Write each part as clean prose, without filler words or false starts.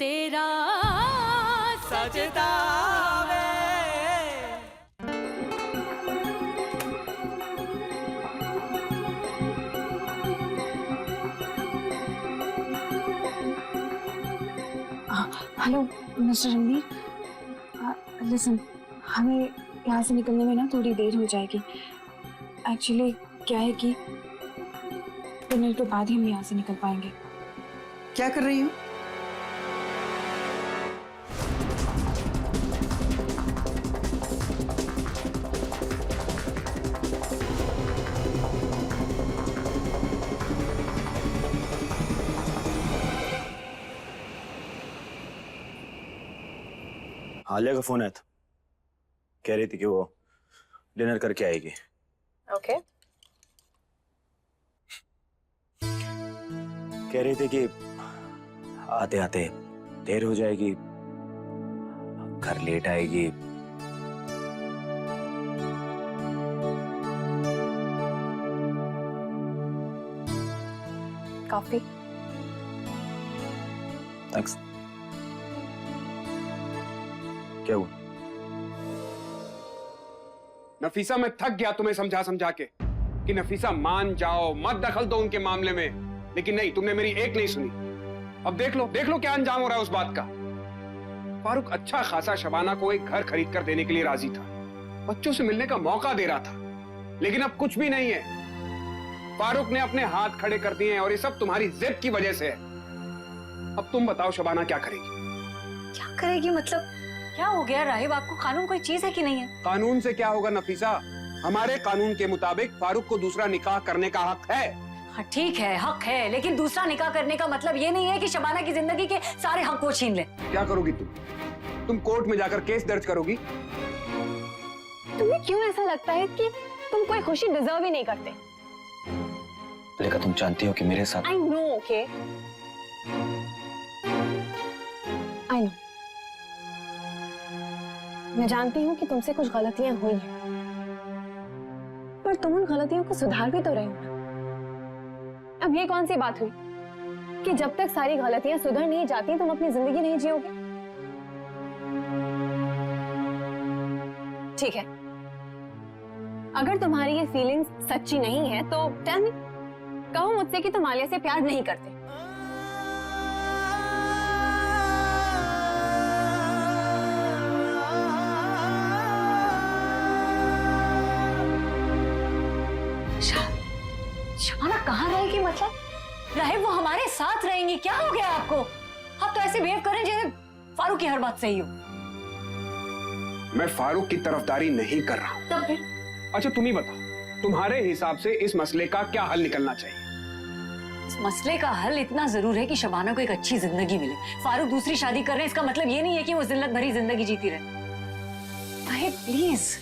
तेरा सजदा वे। Hello mister Ranveer, listen, हमें यहाँ से निकलने में ना थोड़ी देर हो जाएगी। एक्चुअली क्या है कि डिनर के बाद ही हम यहाँ से निकल पाएंगे। क्या कर रही हो? आलिया का फोन आया था, कह रही थी कि वो डिनर करके आएगी। ओके। कह रही थी कि आते आते देर हो जाएगी, घर लेट आएगी। कॉफी? थैंक्स। क्या हुआ? नफीसा, मैं थक गया तुम्हें समझा समझा के कि नफीसा मान जाओ, मत दखल दो उनके मामले में, लेकिन नहीं, तुमने मेरी एक नहीं सुनी। अब देख लो क्या अंजाम हो रहा है उस बात का। फारूक अच्छा खासा शबाना को एक घर खरीद कर देने के लिए राजी था, बच्चों से मिलने का मौका दे रहा था, लेकिन अब कुछ भी नहीं है। फारूक ने अपने हाथ खड़े कर दिए हैं और ये सब तुम्हारी जिद की वजह से है। अब तुम बताओ शबाना क्या करेगी? क्या करेगी मतलब? क्या हो गया राहिब, आपको कानून कोई चीज है कि नहीं है? कानून से क्या होगा नफीसा, हमारे कानून के मुताबिक फारूक को दूसरा निकाह करने का हक है। हाँ ठीक है, हक है, लेकिन दूसरा निकाह करने का मतलब ये नहीं है कि शबाना की जिंदगी के सारे हक वो छीन ले। क्या करोगी तुम कोर्ट में जाकर केस दर्ज करोगी? तुम्हें क्यों ऐसा लगता है कि तुम कोई खुशी डिजर्व ही नहीं करते? लेकिन तुम जानती हो कि मेरे साथ I know, okay, I know, मैं जानती हूँ कि तुमसे कुछ गलतियां हुई हैं, पर तुम उन गलतियों को सुधार भी तो रही हो ना। अब ये कौन सी बात हुई कि जब तक सारी गलतियां सुधर नहीं जाती तुम अपनी जिंदगी नहीं जियोगे? ठीक है, अगर तुम्हारी ये फीलिंग्स सच्ची नहीं है तो टेल मी, कहो मुझसे कि तुम आलिया से प्यार नहीं करते। शबाना कहाँ रहेगी मतलब? राहिब वो हमारे साथ रहेंगी, क्या हो गया आपको? आप तो ऐसे बिहेव करें जैसे फारूक की हर बात सही हो। मैं फारूक की तरफदारी नहीं कर रहा हूं। तब फिर? अच्छा तुम ही बताओ, तुम्हारे हिसाब से इस मसले का क्या हल निकलना चाहिए? इस मसले का हल इतना जरूर है कि शबाना को एक अच्छी जिंदगी मिले। फारूक दूसरी शादी कर रहे हैं, इसका मतलब ये नहीं है कि वो जिल्लत भरी जिंदगी जीती रहे। राहिब प्लीज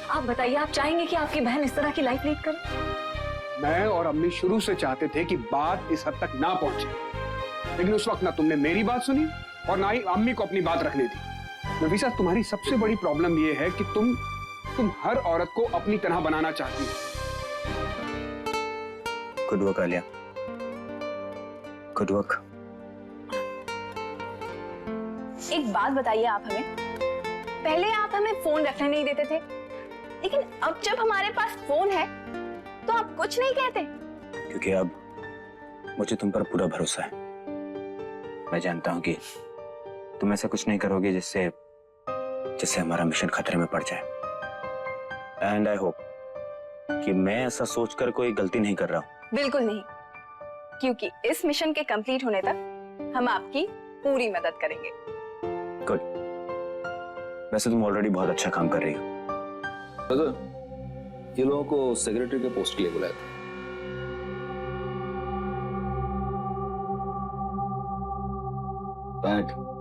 आप बताइए, आप चाहेंगे कि आपकी बहन इस तरह की लाइफ लीड करे? मैं और अम्मी शुरू से चाहते थे कि बात इस हद तक ना पहुंचे, लेकिन उस वक्त ना तुमने मेरी बात सुनी और ना ही अम्मी को अपनी बात रखने दी। नफीसा, तुम्हारी सबसे बड़ी प्रॉब्लम ये है कि तुम हर औरत को अपनी तरह बनाना चाहती हो। Good work Alia, good work. एक बात बताइए आप हमें, पहले आप हमें फोन रखने नहीं देते थे, लेकिन अब जब हमारे पास फोन है तो आप कुछ नहीं कहते। क्योंकि अब मुझे तुम पर पूरा भरोसा है। मैं जानता हूं कि तुम ऐसा कुछ नहीं करोगे जिससे हमारा मिशन खतरे में पड़ जाए। एंड आई होप कि मैं ऐसा सोचकर कोई गलती नहीं कर रहा हूं। बिल्कुल नहीं, क्योंकि इस मिशन के कंप्लीट होने तक हम आपकी पूरी मदद करेंगे। गुड। वैसे तुम ऑलरेडी बहुत अच्छा काम कर रही हो। ये लोगों को सेक्रेटरी के पोस्ट के लिए बुलाया था। बैठ।